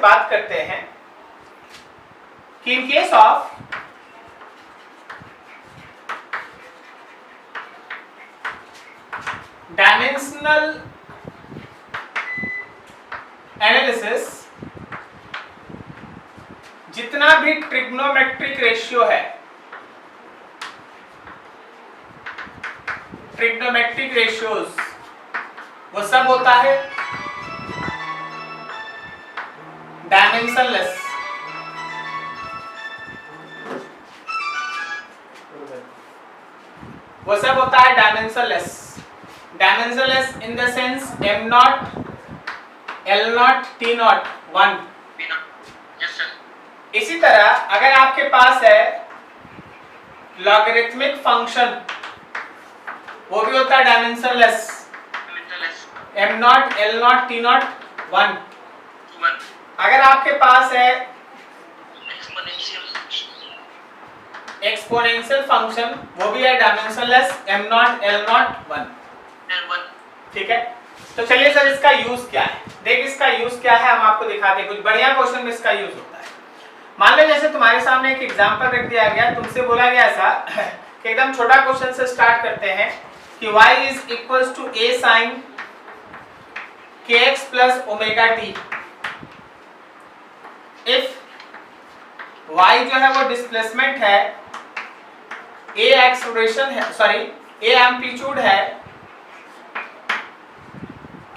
बात करते हैं कि in case of dimensional analysis, जितना भी ट्रिग्नोमेट्रिक रेशियो है, ट्रिग्नोमेट्रिक रेशियोज, वो सब होता है डायमेंशनलेस। वो सब होता है dimensionless. Dimensionless in the sense m not, l not, t not 1। इसी तरह अगर आपके पास है लॉगरिथमिक फंक्शन, वो भी होता है dimensionless, m not, l not, t not 1। अगर आपके पास है एक्सपोनेंशियल फंक्शन, वो भी है dimensionless, m not, l not 1। ठीक है, तो चलिए सर इसका यूज क्या है, देख इसका यूज क्या है, हम आपको दिखाते हैं। कुछ बढ़िया क्वेश्चन में इसका यूज होता है। मान लो जैसे तुम्हारे सामने एक एग्जांपल रख दिया गया, तुमसे बोला गया ऐसा कि एकदम छोटा क्वेश्चन से स्टार्ट करते हैं कि y is equals to a sin kx plus omega t। If y जो है वो डिस्प्लेसमेंट है, a एक्सेलरेशन है, सॉरी a एम्पलीट्यूड है,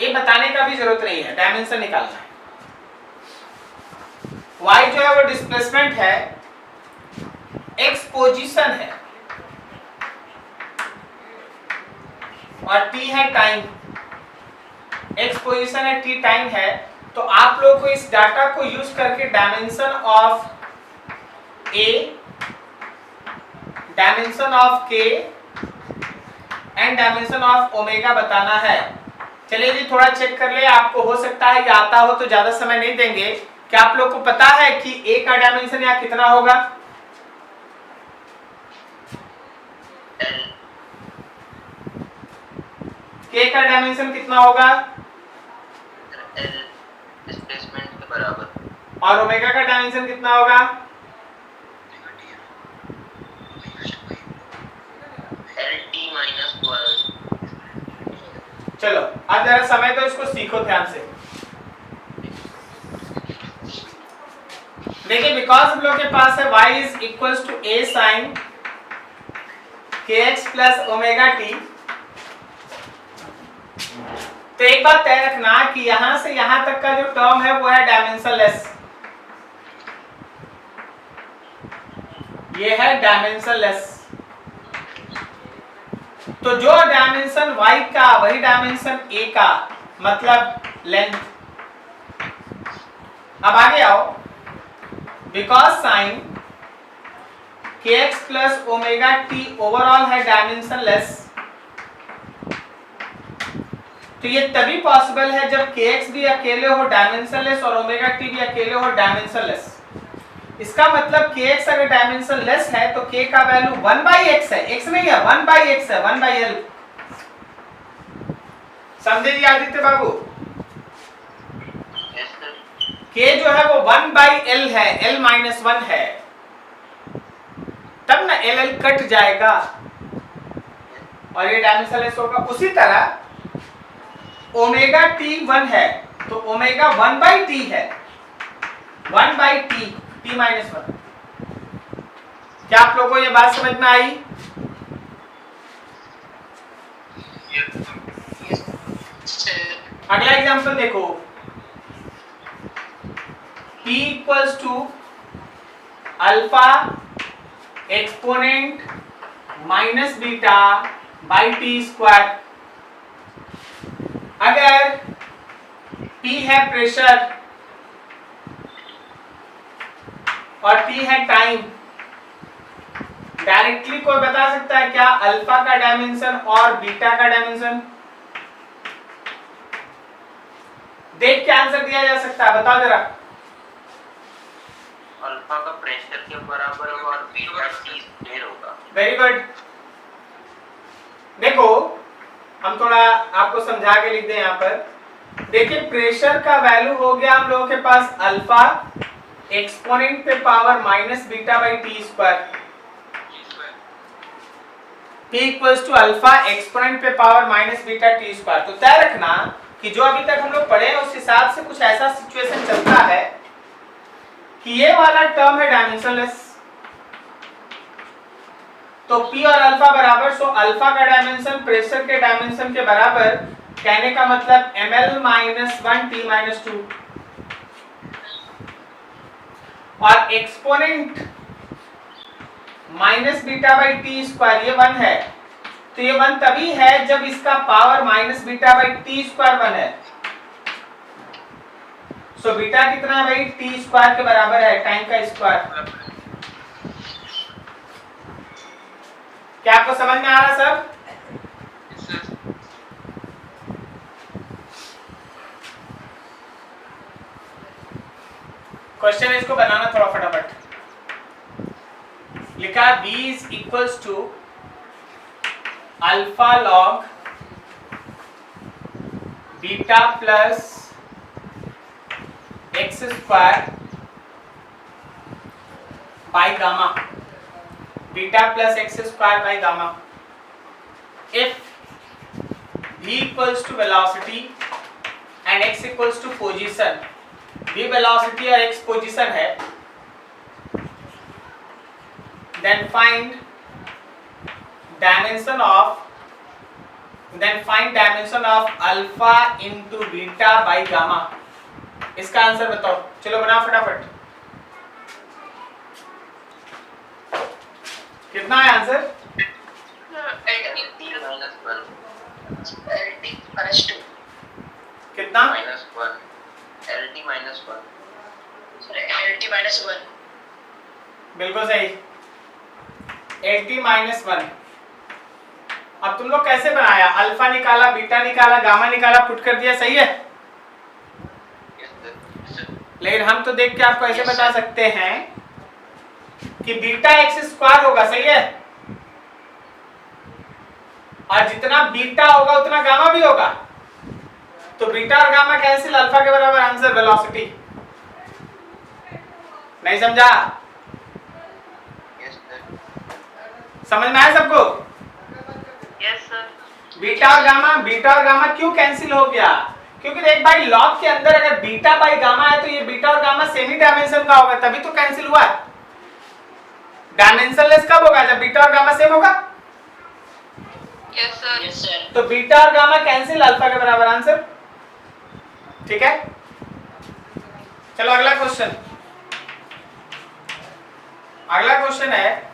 ये बताने का भी जरूरत नहीं है, डायमेंशन निकालना है। y जो है वो डिस्प्लेसमेंट है, x पोजीशन है और t है टाइम। x पोजीशन है, t टाइम है। तो आप लोग को इस डाटा को यूज करके dimension of a, dimension of k and dimension of omega बताना है। चलिए जी थोड़ा चेक कर ले, आपको हो सकता है कि आता हो तो ज्यादा समय नहीं देंगे। क्या आप लोग को पता है कि a का डायमेंशन यहाँ कितना होगा? k का डायमेंशन कितना होगा? l डिस्प्लेसमेंट के बराबर। और ओमेगा का डायमेंशन कितना होगा? lt minus 12। चलो अब जरा समय तो इसको सीखो ध्यान से। देखिए बिकॉज हम लोग के पास है y is equals to a sin kx plus omega t, तो एक बात तय रखना कि यहां से यहां तक का जो टर्म है वो है डायमेंशनलेस, ये है डायमेंशनलेस। तो जो डायमेंशन y का वही डायमेंशन a का, मतलब लेंथ। अब आगे आओ, because sign kx plus omega t overall है डायमेंशनलेस, तो ये तभी पॉसिबल है जब kx भी अकेले हो डायमेंशनलेस और ओमेगा t भी अकेले हो डायमेंशनलेस। इसका मतलब kx अगर डायमेंशनलेस है तो k का वैल्यू 1/x है, x नहीं है 1/x है, 1/l। समझे जी आदित्य बाबू? k जो है वो 1/l है, l माइनस 1 है, तब ना ll कट जाएगा और ये डायमेंशनलेस होगा। उसी तरह ओमेगा t 1 है तो ओमेगा 1/t है, 1/t, t माइनस 1। क्या आप लोगों को ये बात समझ में आई? अगला एग्जांपल देखो, p equals to alpha exponent minus beta by T square. अगर p है प्रेशर और t है टाइम, डायरेक्टली कोई बता सकता है क्या अल्फा का डायमेंशन और बीटा का डायमेंशन? देख के आंसर दिया जा सकता है, बताओ जरा। अल्फा का प्रेशर के बराबर होगा और बीटा t स्क्वायर होगा। Very good. देखो हम थोड़ा आपको समझा के लिख दें यहाँ पर देखिए प्रेशर का वैल्यू हो गया हम लोगों के पास अल्फा एक्सपोनेंट पे power minus beta by T square, P equals to alpha exponent पे power minus beta T square. तो तय रखना कि जो अभी तक हम लोग पढ़े हैं उस हिसाब से कुछ ऐसा सिचुएशन चलता है कि ये वाला टर्म है डायमेंशनलेस, तो P और अल्फा बराबर, सो अल्फा का डायमेंशन प्रेशर के डायमेंशन के बराबर, कहने का मतलब ml माइनस 1 t माइनस 2, और exponent minus beta by T square ये 1 है, तो ये 1 तभी है जब इसका power minus beta by T square 1 है। सो बीटा कितना है भाई, टी स्क्वायर के बराबर है, टाइम का स्क्वायर। क्या आपको समझ में आ रहा सब? क्वेश्चन है, इसको बनाना थोड़ा फटाफट। लिखा v is equals to alpha log beta plus X square by gamma, beta plus X square by gamma, if v equals to velocity and x equals to position, v velocity और x position है, then find dimension of alpha into beta by gamma। इसका answer बताओ, चलो बनाओ फटाफट। कितना है answer? कितना? बिल्कुल सही, 80 माइनस 1। अब तुम लोग कैसे बनाया, अल्फा निकाला, बीटा निकाला, गामा निकाला, पुट कर दिया, सही है। लेकिन हम तो देख के आपको ऐसे बता सकते हैं कि बीटा एक्स स्क्वायर होगा, सही है, और जितना बीटा होगा उतना गामा भी होगा, तो बीटा और गामा कैंसिल, अल्फा के बराबर आंसर वेलोसिटी। नहीं समझा? समझ में आया सबको? Yes sir. बीटा और गामा क्यों कैंसिल हो गया? क्योंकि देख भाई लॉग के अंदर अगर बीटा बाई गामा है तो ये बीटा और गामा सेम ही डायमेंशन का होगा, तभी तो कैंसिल हुआ। डायमेंशनलेस कब होगा, जब बीटा और गामा सेम होगा। Yes sir. तो बीटा और गामा कैंसिल, अल्फा के बराबर आंसर। ठीक है, चलो अगला क्वेश्चन। अगला क्वेश्चन है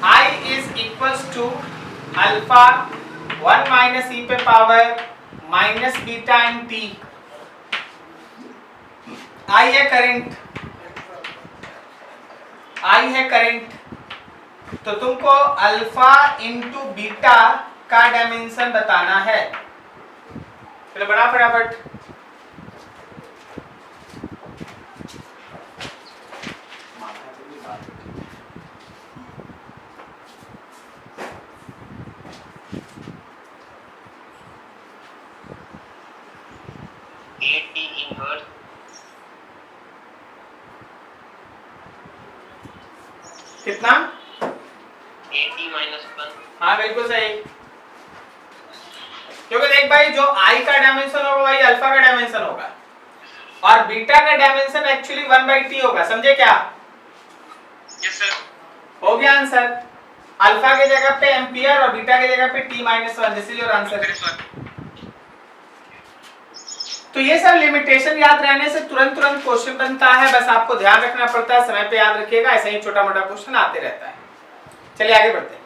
I is equals to alpha 1 minus e पे power minus beta and t। I है करंट, I है करंट, तो तुमको अल्फा इंटू बीटा का डायमेंशन बताना है। चलो बड़ा फटाफट। कितना? 80 माइनस 1। हाँ बिल्कुल सही, क्योंकि देख भाई जो i का डायमेंशन होगा वही अल्फा का डायमेंशन होगा, और बीटा का डायमेंशन एक्चुअली 1/t होगा, समझे क्या? Yes sir. हो गया आंसर। अल्फा के जगह पे एम्पियर और बीटा के जगह पे t-1, this is your answer. तो ये सब लिमिटेशन याद रहने से तुरंत क्वेश्चन बनता है, बस आपको ध्यान रखना पड़ता है, समय पे याद रखिएगा, ऐसा ही छोटा मोटा क्वेश्चन आते रहता है। चलिए आगे बढ़ते हैं।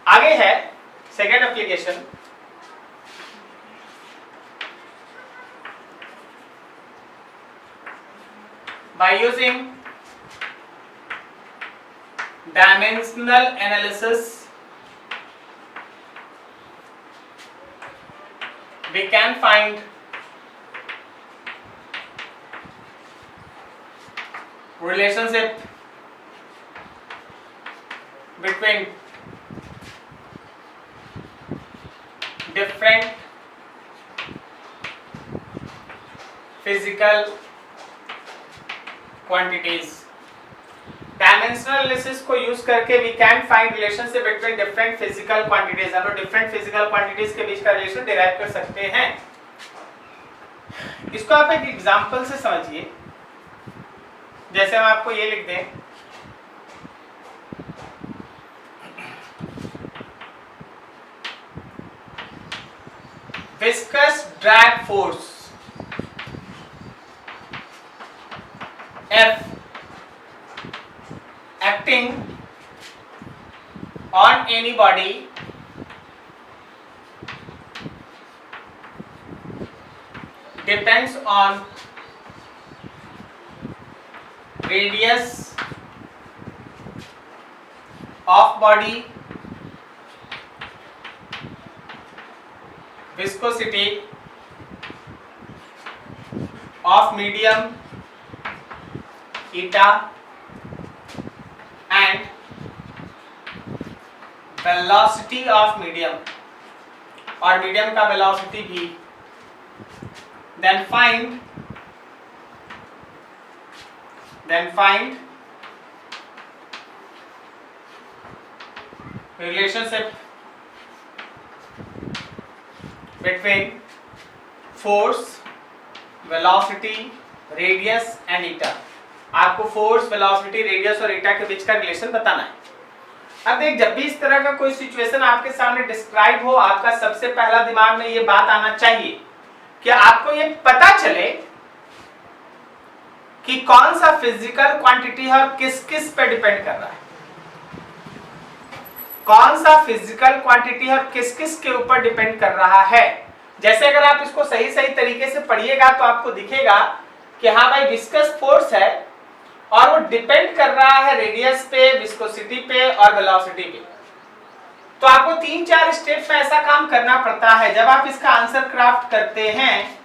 आगे है second application. By using dimensional analysis we can find relationship between different physical quantities. Dimensional analysis को यूज करके we can find relationship between different physical quantities. हम लोग डिफरेंट फिजिकल क्वांटिटीज के बीच का रिलेशन डिराइव कर सकते हैं। इसको आप एक एग्जांपल से समझिए। जैसे हम आपको ये लिख दें, viscous drag force F acting on any body depends on radius of body, viscosity of medium eta and velocity of medium और मीडियम का वेलोसिटी भी। then find relationship between force, velocity, radius and eta। आपको force, velocity, radius और एटा के बीच का relation बताना है। अब देख, जब भी इस तरह का कोई सिचुएशन आपके सामने डिस्क्राइब हो, आपका सबसे पहला दिमाग में ये बात आना चाहिए कि आपको ये पता चले कि कौन सा फिजिकल क्वांटिटी है और किस किस पे डिपेंड कर रहा है। कौन सा फिजिकल क्वांटिटी है और किस किस के ऊपर डिपेंड कर रहा है। जैसे अगर आप इसको सही सही तरीके से पढ़िएगा तो आपको दिखेगा कि हाँ भाई, विस्कस फोर्स है और वो डिपेंड कर रहा है रेडियस पे, विस्कोसिटी पे और वेलोसिटी पे। तो आपको 3-4 स्टेप में ऐसा काम करना पड़ता है। जब आप इसका आंसर क्राफ्ट करते हैं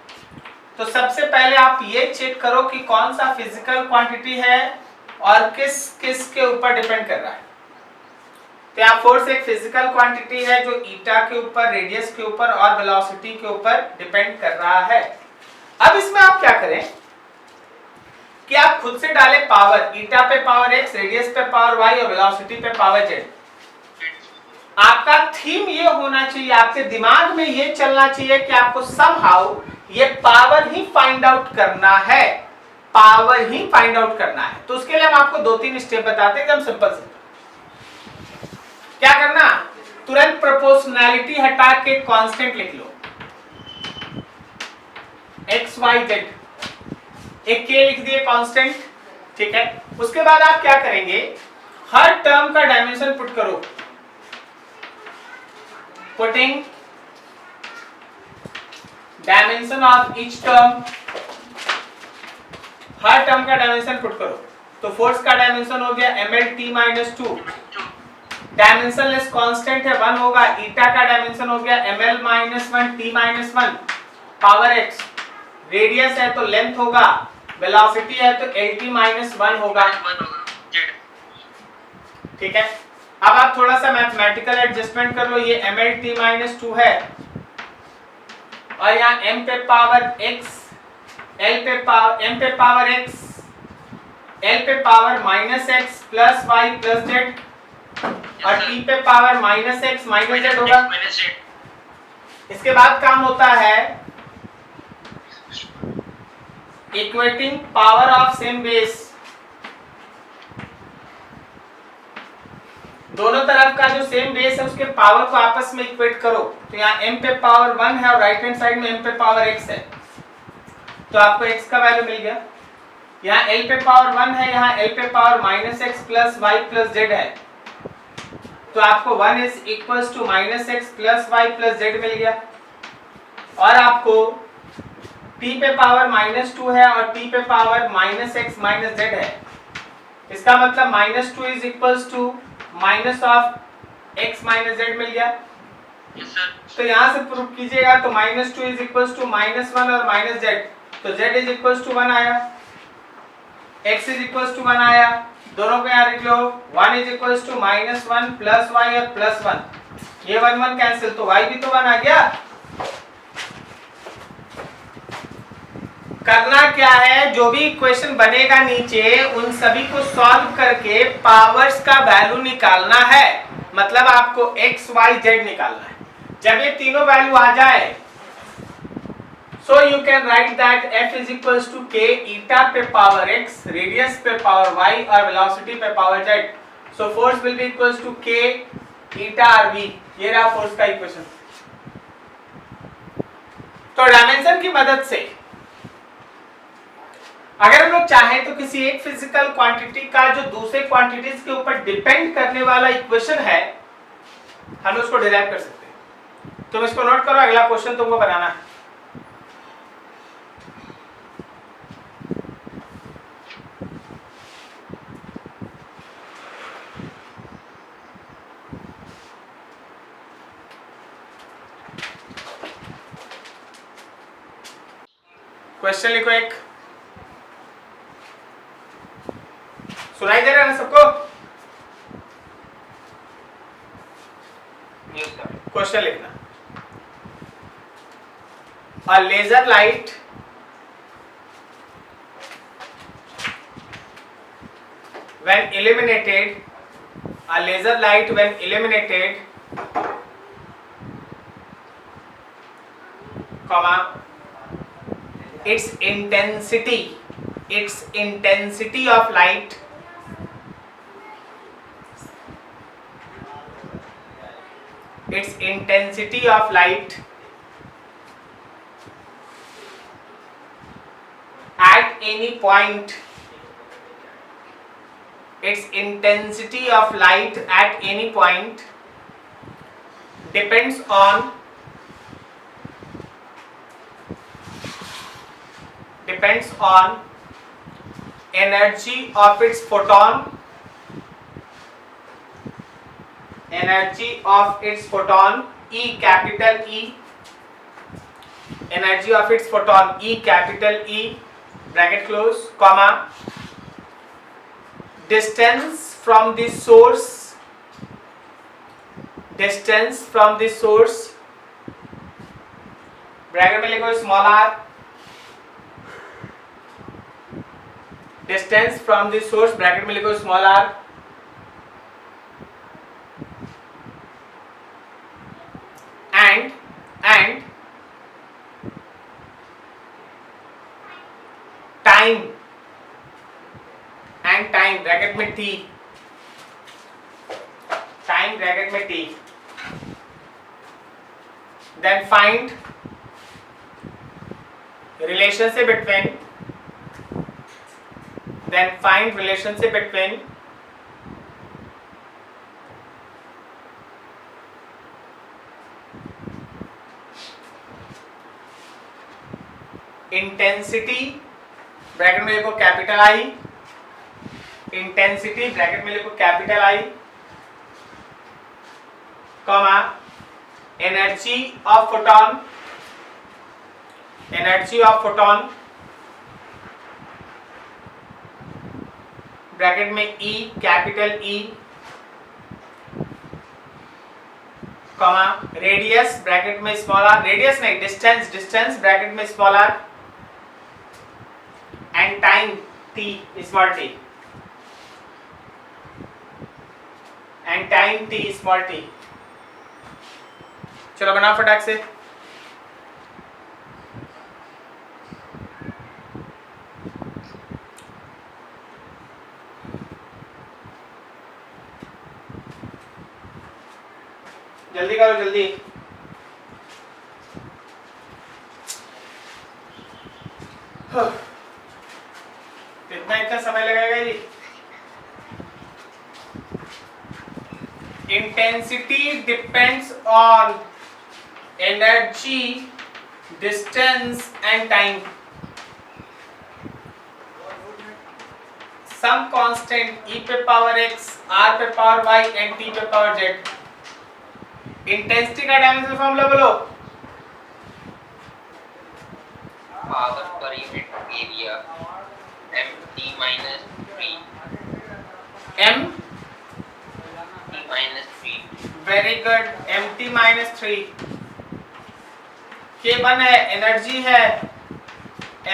तो सबसे पहले आप ये चेक करो कि कौन सा फिजिकल क्वांटिटी है और किस किस के ऊपर डिपेंड कर रहा है। तो यहाँ फोर्स एक फिजिकल क्वांटिटी है जो ईटा के ऊपर, रेडियस के ऊपर और वेलोसिटी के ऊपर डिपेंड कर रहा है। अब इसमें आप क्या करें कि आप खुद से डालें पावर, ईटा पे पावर x, रेडियस पे पावर y और वेलोसिटी पे पावर z। आपका थीम ये होना चाहिए, आपके दिमाग में ये चलना चाहिए कि आपको समहाउ ये पावर ही फाइंड आउट करना है, पावर ही फाइंड आउट करना है। तो उसके लिए हम आपको 2-3 स्टेप बताते हैं, एकदम सिंपल से। क्या करना, तुरंत प्रोपोर्शनैलिटी हटा के कांस्टेंट लिख लो, x y z, एक k लिख दिए कांस्टेंट, ठीक है। उसके बाद आप क्या करेंगे, हर टर्म का डायमेंशन पुट करो। Putting dimension of each term, her term का डायमेंशन पुट करो। तो फोर्स का डायमेंशन हो गया ml_t-2, डायमेंशन लेस कांस्टेंट है 1 होगा। ईटा का डायमेंशन हो गया ml-1 t-1 power x। Radius है तो लेंथ होगा, वेलोसिटी है तो lt-1 होगा, ठीक है। अब आप थोड़ा सा मैथमेटिकल एडजस्टमेंट कर लो। ये ml_t-2 है और यहाँ m पे पावर x, l पे पावर m पे पावर x, l पे power -x plus y plus z और t पे पावर -x माइनस z होगा। इसके बाद काम होता है equating power of same base. दोनों तरफ का जो सेम बेस है उसके पावर को आपस में इक्वेट करो। तो यहाँ m पे पावर 1 है और राइट हैंड साइड में m पे पावर x है, तो आपको x का वैल्यू मिल गया। यहाँ l पे पावर 1 है, यहाँ l पे power -x plus y plus z है, तो आपको 1 is equals to -x plus y plus z मिल गया। और आपको t पे पावर -2 है और t पे पावर -x माइनस z है, इसका मतलब -2 is equals to minus of x minus z मिल गया। Yes sir. तो यहाँ से प्रूव कीजिएगा तो -2 इज इक्वल टू -1 और -z, तो z इज इक्वल टू 1 आया, x इज इक्वल टू 1 आया, दोनों को यहाँ लिख लो। 1 is equal to -1 plus y और प्लस 1, ये 1 1 कैंसिल, तो y भी तो 1 आ गया। करना क्या है, जो भी इक्वेशन बनेगा नीचे उन सभी को सॉल्व करके पावर्स का वैल्यू निकालना है, मतलब आपको x y z निकालना है। जब ये तीनों वैल्यू आ जाए so you can write that f is equal to k eta पे पावर x, रेडियस पे पावर y और वेलोसिटी पे power z, so force will be equal to k eta R v। ये रहा फोर्स का equation. तो dimension की मदद से अगर हम लोग चाहें तो किसी एक फिजिकल क्वांटिटी का जो दूसरे क्वांटिटीज के ऊपर डिपेंड करने वाला इक्वेशन है, हम उसको डिराइव कर सकते हैं। तुम इसको नोट करो, अगला क्वेश्चन तुमको बनाना है। क्वेश्चन लिखो एक, सुनाई दे रहा है ना सबको? Yes sir. क्वेश्चन लिखना। A laser light when illuminated, a laser light when illuminated, comma, its intensity of light at any point, its intensity of light at any point depends on energy of its photon, E, capital E, energy of its photon E, capital E, bracket close, comma, distance from the source, bracket में लिखो small r, distance from the source, bracket में लिखो small r, and time bracket में t, time bracket में t, then find relationship between intensity bracket में लिखो capital I, intensity bracket में लिखो capital I, comma, energy of photon bracket में E, capital E, comma, radius bracket में small r, radius नहीं distance bracket में small r, and time t, small t, and time t, small t। चलो बनाओ फटाक से। जल्दी करो जल्दी। इतना समय लगेगा जी। Intensity depends on energy, distance and time. Some constant E पे पावर x, R पे पावर y एंड T पे पावर z। इंटेंसिटी का डायमेंशनल फॉर्मूला बोलो। Power per unit area mt minus 3 m t minus 3 very good, mt minus 3। K1 है, energy है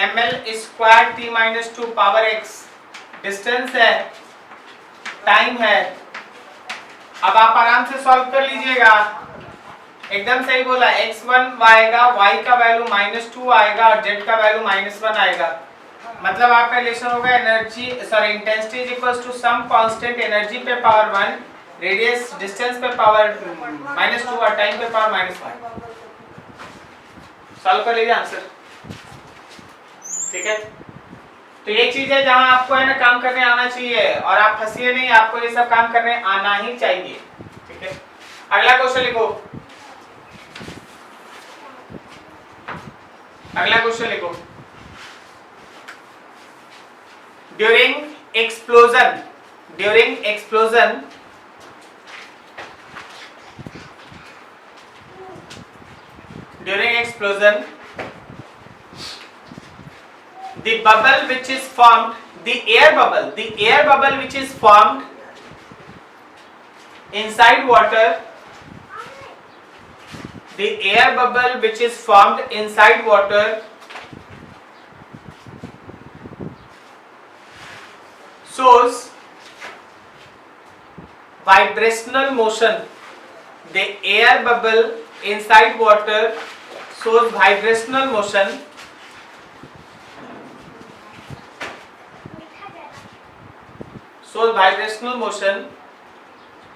ml square t minus 2 power x, distance है, time है। अब आप आराम से सॉल्व कर लीजिएगा। एकदम सही बोला, x1 आएगा, y का वैल्यू -2 आएगा और z का वैल्यू -1 आएगा। मतलब आपका रिलेशन होगा energy sorry intensity is equals to some constant energy पे पावर 1, रेडियस डिस्टेंस पे पावर -2 और टाइम पे पावर -1। सॉल्व कर लीजिए आंसर। ठीक है, तो ये चीज है जहां आपको है ना काम करने आना चाहिए और आप फंसिए नहीं, आपको ये सब काम करने आना ही चाहिए। ठीक है, अगला क्वेश्चन लिखो। अगला क्वेश्चन लिखो। During explosion the bubble which is formed, the air bubble which is formed inside water, the air bubble which is formed inside water shows vibrational motion. The air bubble inside water shows vibrational motion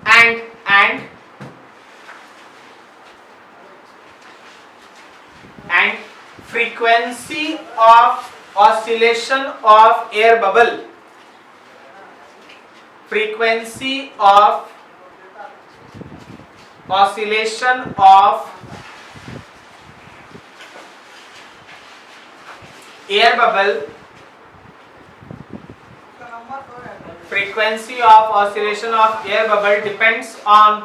and frequency of oscillation of air bubble, frequency of oscillation of air bubble, frequency of oscillation of air bubble depends on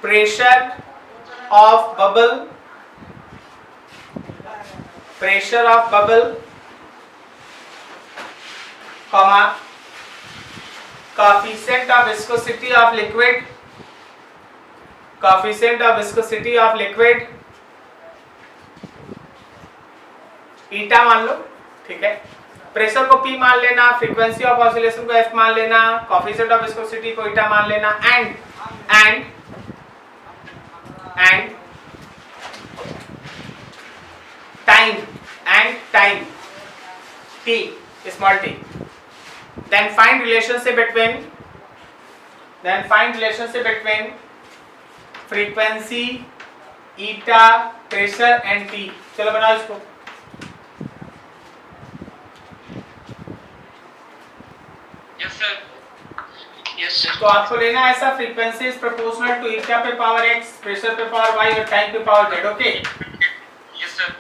pressure of bubble, comma, coefficient of viscosity of liquid, ईटा मान लो। ठीक है, pressure को P मान लेना, frequency of oscillation को F मान लेना, coefficient of viscosity को ईटा मान लेना and time T small t, then find relationship between frequency, eta, pressure and T। चलो बनाओ इसको। Yes sir। तो आपको लेना है ऐसा, frequency is proportional to eta पे पावर x, प्रेशर पे पावर y और टाइम पे power z। Okay yes sir.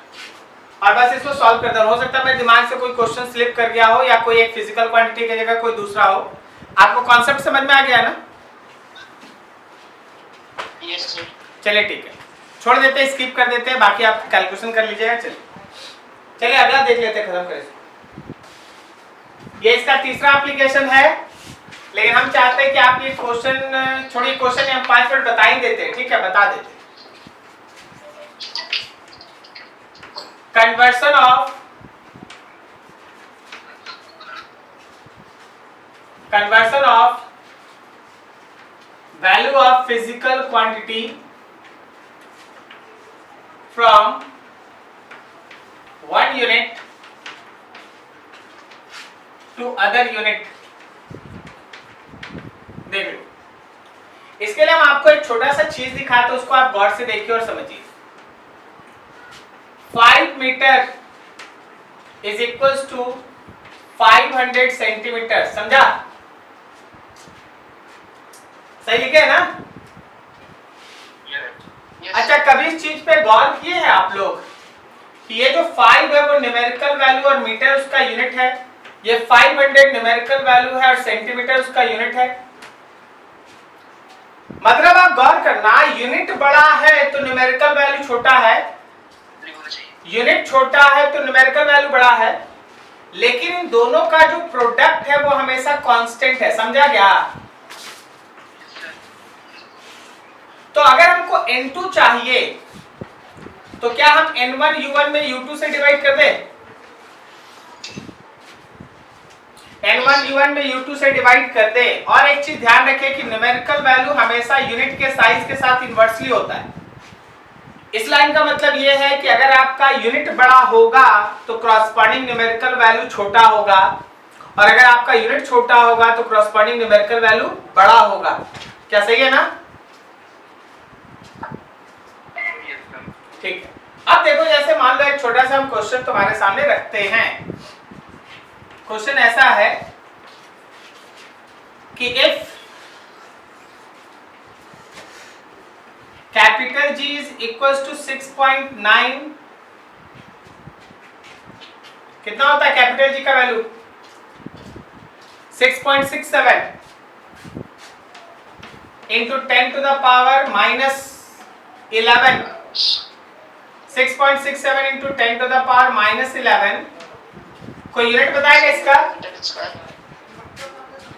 और बस इसको सॉल्व कर देना। हो सकता है मेरे दिमाग से कोई क्वेश्चन स्लिप कर गया हो या कोई एक फिजिकल क्वांटिटी की जगह कोई दूसरा हो। आपको कॉन्सेप्ट समझ में आ गया ना? Yes sir. चलिए ठीक है, छोड़ देते हैं, स्किप कर देते हैं, बाकी आप कैलकुलेशन कर लीजिएगा। चलिए अगला देख लेते हैं, खत्म करें इसको। ये इसका तीसरा एप्लीकेशन है, लेकिन हम चाहते हैं कि आप ये क्वेश्चन छोड़िए, क्वेश्चन हम 5 मिनट बता ही देते हैं। ठीक है, बता देते हैं। Conversion of value of physical quantity from one unit to other unit। देख लो, इसके लिए हम आपको एक छोटा सा चीज दिखाते हैं, उसको आप गौर से देखिए और समझिए। 5 metre is equals to 500 centimetre. समझा? सही लिखे ना? Yes। अच्छा, कभी इस चीज पे गौर किए हैं आप लोग कि ये जो 5 है वो न्यूमेरिकल वैल्यू और मीटर उसका यूनिट है, ये 500 न्यूमेरिकल वैल्यू है और सेंटीमीटर उसका यूनिट है। मतलब आप गौर करना, यूनिट बड़ा है तो न्यूमेरिकल वैल्यू छोटा है, यूनिट छोटा है तो न्यूमेरिकल वैल्यू बड़ा है, लेकिन इन दोनों का जो प्रोडक्ट है वो हमेशा कांस्टेंट है। समझा क्या? तो अगर हमको n2 चाहिए तो क्या हम n1 u1 में u2 से डिवाइड कर दें? n1 u1 में u2 से डिवाइड कर दे। और एक चीज ध्यान रखें कि न्यूमेरिकल वैल्यू हमेशा यूनिट के साइज के साथ इनवर्सली होता है। इस लाइन का मतलब यह है कि अगर आपका यूनिट बड़ा होगा तो क्रॉसपॉन्डिंग न्यूमेरिकल वैल्यू छोटा होगा, और अगर आपका यूनिट छोटा होगा तो क्रॉसपॉन्डिंग न्यूमेरिकल वैल्यू बड़ा होगा। क्या सही है ना? ठीक है। अब देखो, जैसे मान लो एक छोटा सा हम क्वेश्चन तुम्हारे सामने रखते हैं। क्वेश्चन ऐसा है कि if capital G is equal to 6.9, कितना होता है कैपिटल G का value? 6.67 into 10 to the power minus 11, 6.67 into 10 to the power minus 11। कोई यूनिट बताएगा इसका?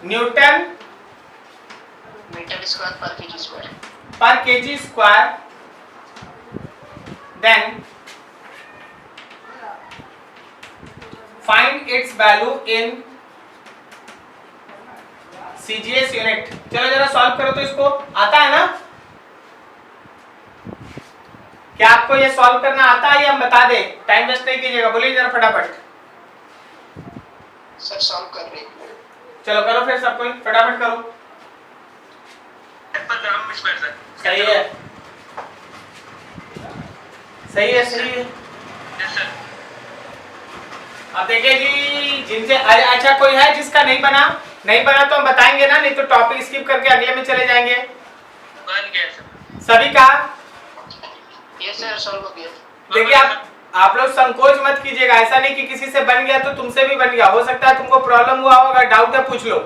Newton metre square per KG square. Per KG square. Then find its value in CGS unit. चलो जरा solve करो तो इसको। आता है ना? क्या आपको ये सॉल्व करना आता है या हम बता दे? टाइम वेस्ट नहीं कीजिएगा, बोलिए जरा फटाफट। सर सॉल्व कर रहे हैं। चलो करो फिर सब कोई फटाफट करो। सही है, सही है, सही है। अब देखिए जी, जिनसे अच्छा कोई है जिसका नहीं बना? नहीं बना तो हम बताएंगे ना, नहीं तो टॉपिक स्किप करके अगले में चले जाएंगे। बन गया सर। सभी का? यस सर, सॉल्व हो गया। देखिए आप लोग संकोच मत कीजिएगा, ऐसा नहीं कि किसी से बन गया तो तुमसे भी बन गया। हो सकता है तुमको प्रॉब्लम हुआ होगा, डाउट है पूछ लो।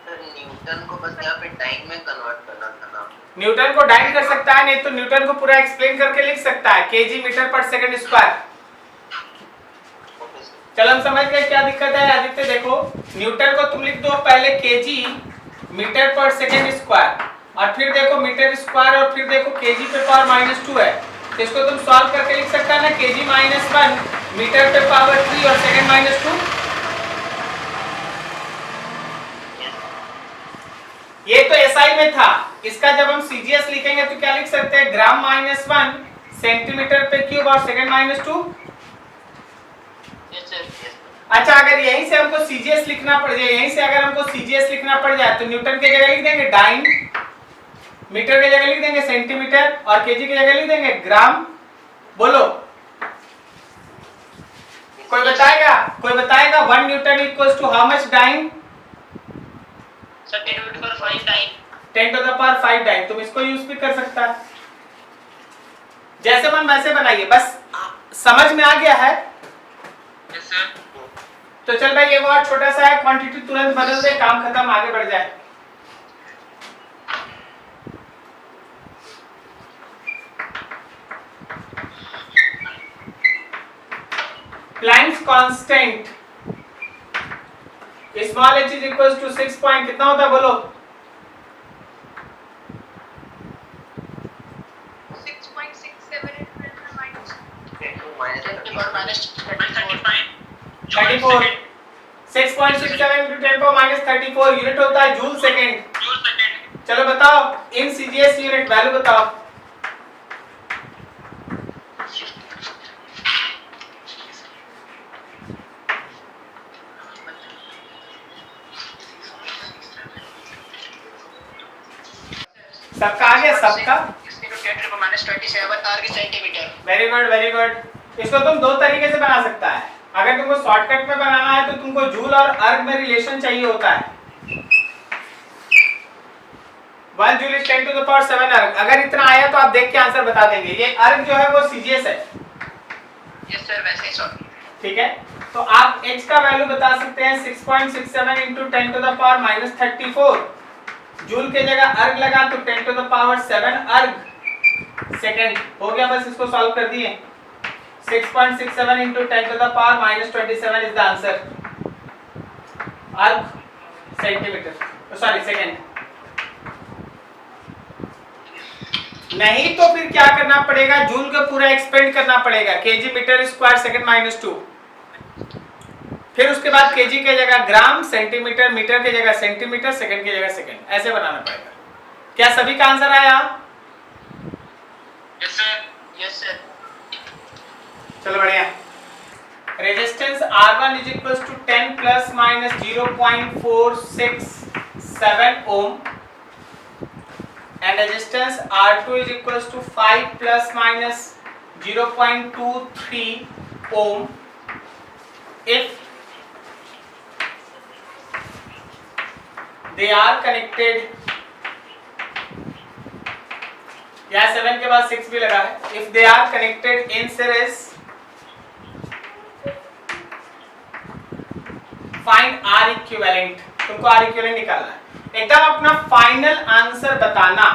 न्यूटन को बस यहाँ पे टाइम में कन्वर्ट करना था ना। न्यूटन को डाइन कर सकता है, नहीं तो न्यूटन को पूरा एक्सप्लेन करके लिख सकता है, केजी मीटर पर सेकंड स्क्वायर। चलो हम समझ गए क्या दिक्कत है। आदित्य देखो, न्यूटन को तुम लिख दो पहले केजी मीटर पर सेकंड स्क्वायर, और फिर देखो मीटर स्क्वायर, और फिर देखो केजी पे पावर -2 है, तो इसको तुम सॉल्व करके लिख सकता है ना, केजी -1 मीटर पे पावर 3 और सेकंड -2। ये तो एसआई में था। इसका जब हम सीजीएस लिखेंगे तो क्या लिख सकते हैं? ग्राम -1 सेंटीमीटर पे क्यूब और सेकंड -2। अच्छा, अगर यहीं से हमको सीजीएस लिखना पड़ जाए, यहीं से अगर हमको सीजीएस लिखना पड़ जाए तो न्यूटन की जगह लिख देंगे डाइन, मीटर की जगह लिख देंगे सेंटीमीटर, और केजी की जगह लिख देंगे ग्राम। बोलो, कोई बताएगा? कोई बताएगा 1 newton equals to how much dyne? Sir 10 to the power 5 dyne. 10 to the power 5 dyne. तुम इसको यूज भी कर सकता है, जैसे मन वैसे बनाइए, बस समझ में आ गया है? Yes sir. तो चल भाई, एक और छोटा सा है, क्वांटिटी तुरंत बदल दे, काम खत्म, आगे बढ़ जाए। Planck's constant small h is equals to 6 point कितना होता है? बोलो। 6.67 34 6.67 into 10 power minus 34 यूनिट होता है जूल सेकंड। चलो बताओ, इन सीजीएस यूनिट वैल्यू बताओ। सबका आ गया? सबका? Very good, very good. इसको तुम दो तरीके से बना सकता है। अगर तुमको शॉर्टकट में बनाना है तो तुमको जूल और अर्ग में रिलेशन चाहिए होता है। 1 joule is 10 to the power 7 erg. अगर इतना आया तो आप देख के आंसर बता देंगे। ये अर्ग जो है वो सीजीएस है। यस सर, वैसे ही सॉल्व। ठीक है, तो आप h का वैल्यू बता सकते हैं 6.67 into 10 to the power minus 34। Joule के जगह अर्ग लगा तो 10 to the power 7 अर्ग सेकेंड हो गया। बस इसको सॉल्व कर दिए। 6.67 into 10 to the power minus 27 is the answer। अर्ग सेंटीमीटर, सॉरी सेकेंड। नहीं तो फिर क्या करना पड़ेगा, जूल का पूरा एक्सपेंड करना पड़ेगा, KG metre square second minus 2। फिर उसके बाद केजी के जगह ग्राम, सेंटीमीटर, मीटर के जगह सेंटीमीटर, सेकंड की जगह सेकंड, ऐसे बनाना पड़ेगा। क्या सभी का आंसर आया? Yes sir, yes sir. चलो बढ़िया। Resistance R1 is equals to 10 plus minus 0.467 ohm and resistance R2 is equals to 5 plus minus 0.23 ohm if they are connected। यहाँ 7 के बाद 6 भी लगा है। if they are connected in series find R equivalent। तुमको R equivalent निकालना है। एकदम अपना फाइनल आंसर बताना,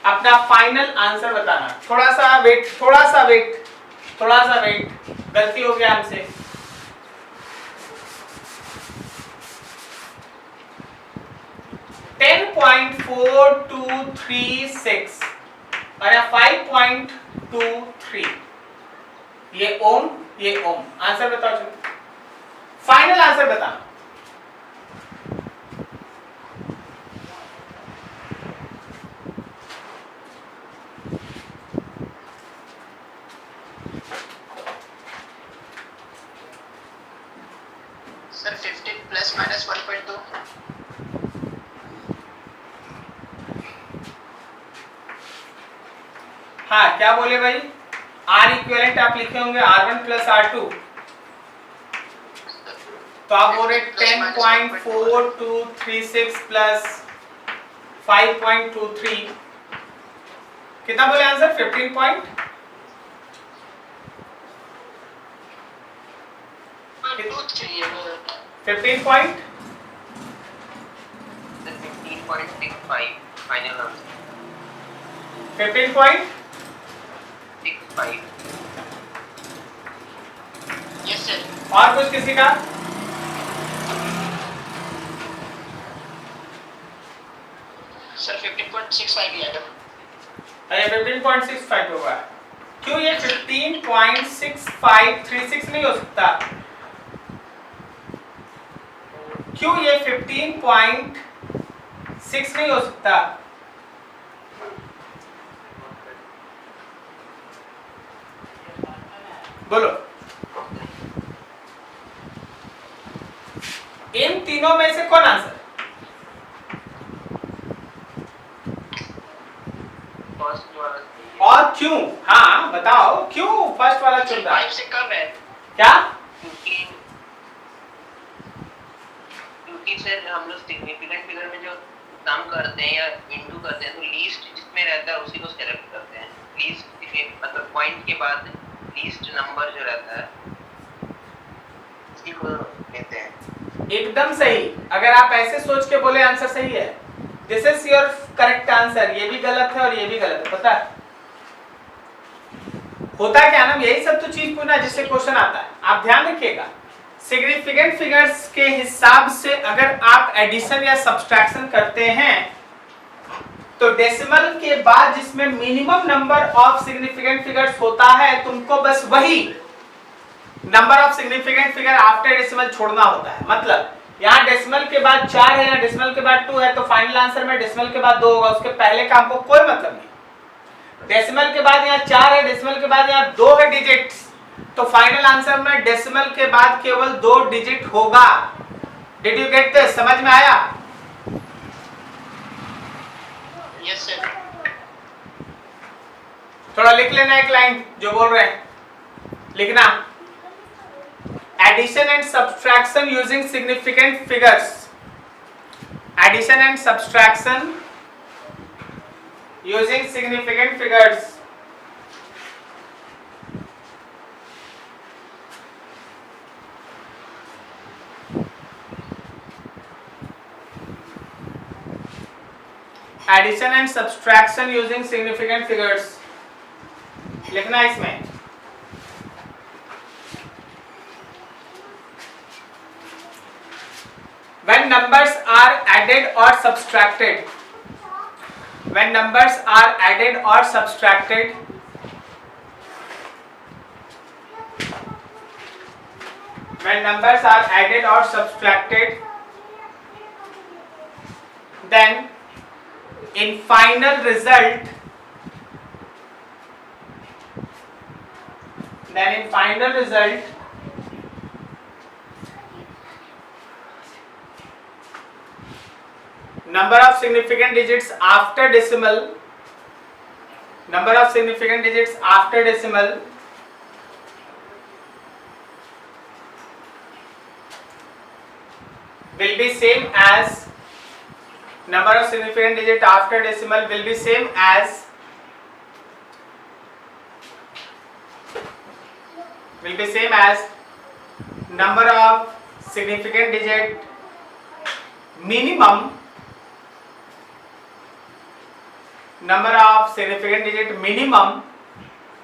अपना फाइनल आंसर बताना। थोड़ा सा वेट, थोड़ा सा वेट, थोड़ा सा वेट, गलती हो गया हमसे। $10.4236 और 5.23, ये ओम, ये ओम। आंसर बताओ, चलो फाइनल आंसर बताना। Sir 15 plus minus 1.2। हाँ, क्या बोले भाई? R इक्विवेलेंट आप लिखे होंगे R1 प्लस R2, तो आप बोल रहे 10.4236 प्लस 5.23, कितना बोले answer? 15 point 15 point 15.65 final answer. 15.65। Yes sir. और कुछ किसी का? सर 15.65 ही आएगा। अरे 15.65 होगा। क्यों ये 15.6536 नहीं हो सकता? क्यों ये 15.6 नहीं हो सकता? बोलो। इन तीनों में से कौन आंसर? फर्स्ट वाला। और क्यों? हाँ बताओ, क्यों फर्स्ट वाला चुन रहा है? 5 से कम है। क्या? क्योंकि सर हम लोग सिग्निफिकेंट फिगर में जो काम करते हैं या इनटू करते हैं तो लीस्ट जिसमें रहता है उसी को सेलेक्ट करते हैं। लीस्ट मतलब पॉइंट के बाद लीस्ट नंबर जो रहता है उसी को लेते हैं। एकदम सही। अगर आप ऐसे सोच के बोले आंसर सही है, this is your correct answer. ये भी गलत है और ये भी गलत है, पता है होता क्या ना, यही सब तो चीज पूछना जिससे क्वेश्चन आता है। आप ध्यान रखिएगा, सिग्निफिकेंट फिगर्स के हिसाब से अगर आप एडिशन या सब्सट्रैक्शन करते हैं तो डेसिमल के बाद जिसमें minimum number of significant figures होता है, तुमको बस वही number of significant figure after decimal छोड़ना होता है। मतलब यहाँ डेसिमल के बाद 4 है या डेसिमल के बाद 2 है तो फाइनल आंसर में डेसिमल के बाद 2 होगा, उसके पहले का हमको कोई मतलब नहीं। डेसिमल के बाद यहाँ 4 है, डेसिमल के बाद यहाँ 2 है डिजिट्स, तो फाइनल आंसर में डेसिमल के बाद केवल 2 डिजिट होगा। Did you get this? समझ में आया? Yes sir. थोड़ा लिख लेना एक लाइन जो बोल रहे हैं, लिखना। Addition and subtraction using significant figures, addition and subtraction using significant figures. Addition and subtraction using significant figures लिखना है इसमें. When numbers are added or subtracted, when numbers are added or subtracted, when numbers are added or subtracted, then in final result, number of significant digits after decimal, will be same as number of significant digit after decimal will be same as number of significant digit minimum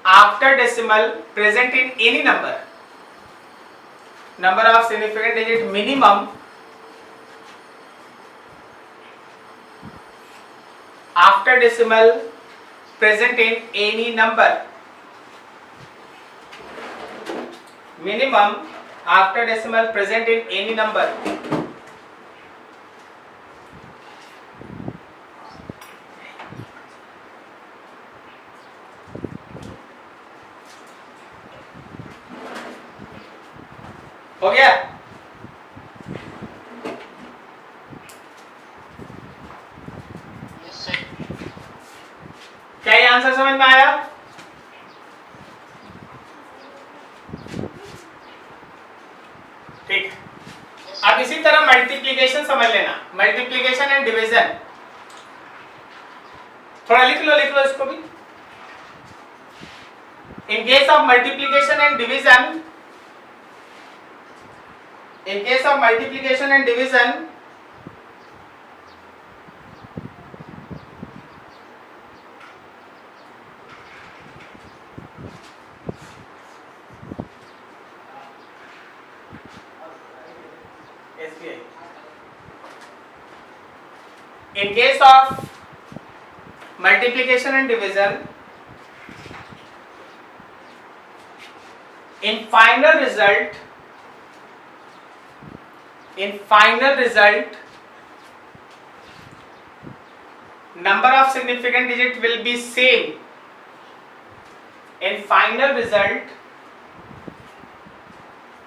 after decimal present in any number. Number of significant digit minimum after decimal present in any number. Minimum after decimal present in any number. हो गया? Yes, sir. क्या ये answer समझ में आया? ठीक. अब इसी तरह मल्टीप्लिकेशन समझ लेना. मल्टीप्लिकेशन एंड डिवीजन थोड़ा लिख लो इसको भी. In case of multiplication and division, SBI. In case of multiplication and division, in final result, number of significant digit will be same. In final result,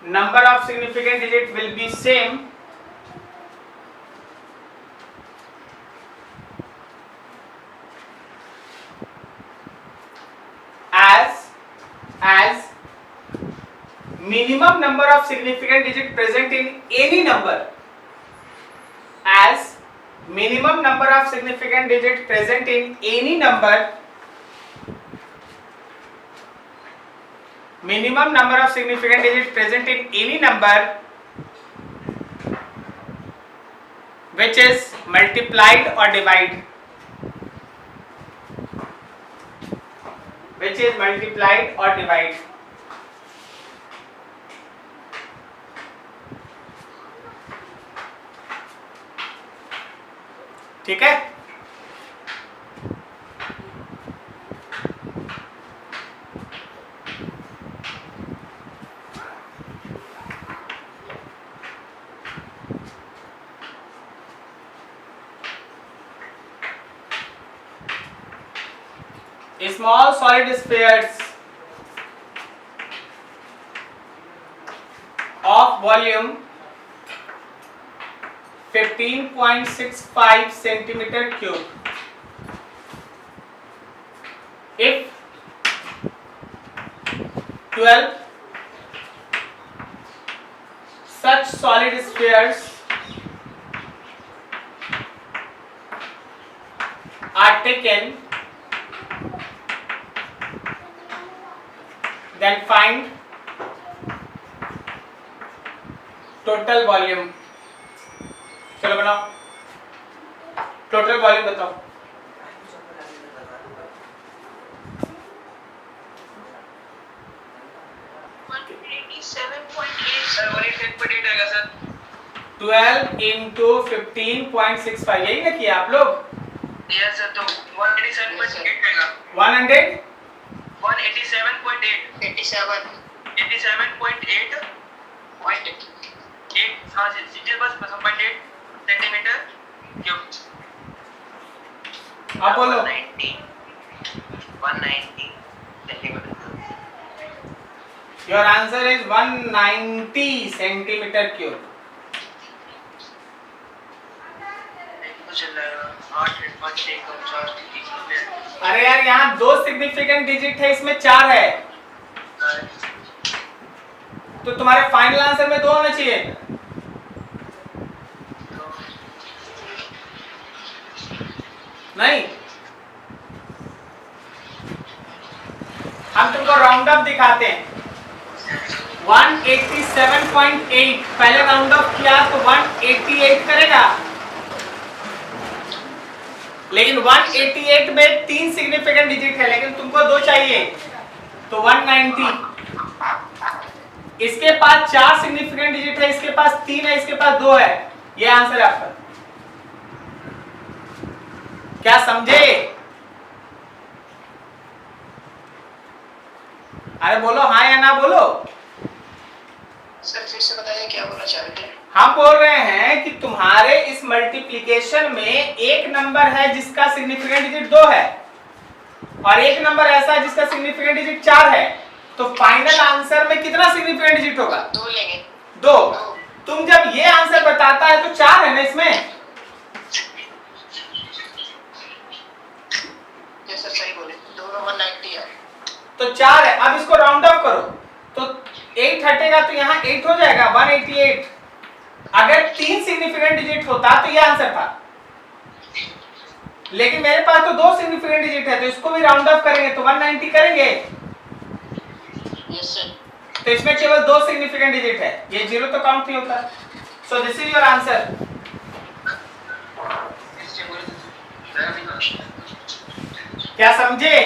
number of significant digit will be same as minimum number of significant digit present in any number. As minimum number of significant digit present in any number. Minimum number of significant digit present in any number which is multiplied or divided. ठीक है. Small solid spheres of volume 15.65 centimeter cube. If 12 such solid spheres are taken then find total volume. चलो बनाओ, total volume बताओ। 187.8 sir 188.8 आएगा sir. 12 into 15.65 यही ना किया आप लोग? यस सर, तो 187.8 आएगा। 100 187.8 87.8 हाँ जी, सीधे बस 0.8 सेंटीमीटर क्यूब। आप बोलो। 190 centimetre. Your answer is 190 centimetre cube. चल रहा है 8 5 6 4 3 अरे यार यहाँ 2 सिग्निफिकेंट डिजिट है, इसमें 4 है, तो तुम्हारे फाइनल आंसर में 2 होना चाहिए। नहीं, हम तुमको राउंड अप दिखाते हैं। 187.8 पहले राउंड अप किया तो 188 करेगा, लेकिन 188 में 3 सिग्निफिकेंट डिजिट है, लेकिन तुमको 2 चाहिए, तो 190। इसके पास 4 सिग्निफिकेंट डिजिट है, इसके पास 3 है, इसके पास 2 है। ये आंसर है आपका। क्या समझे? अरे बोलो हाँ या ना बोलो। सर फिर से बताइए क्या बोलना चाह रहे थे? हम बोल रहे हैं कि तुम्हारे इस मल्टीप्लिकेशन में एक नंबर है जिसका सिग्निफिकेंट डिजिट 2 है, और एक नंबर ऐसा है जिसका सिग्निफिकेंट डिजिट 4 है, तो फाइनल आंसर में कितना सिग्निफिकेंट डिजिट होगा? 2 लेंगे। 2। तुम जब ये आंसर बताता है तो 4 है ना इसमें? सर सही बोले, दोनों 190 है तो 4 है। अब इसको राउंड अप करो तो 8 हटेगा तो यहाँ 8 हो जाएगा, 188। अगर 3 सिग्निफिकेंट डिजिट होता तो ये आंसर था, लेकिन मेरे पास तो 2 सिग्निफिकेंट डिजिट है, तो इसको भी राउंड अप करेंगे तो 190 करेंगे। Yes sir. तो इसमें केवल 2 सिग्निफिकेंट डिजिट है, ये 0 तो काउंट नहीं होता। So this is your answer. क्या समझे?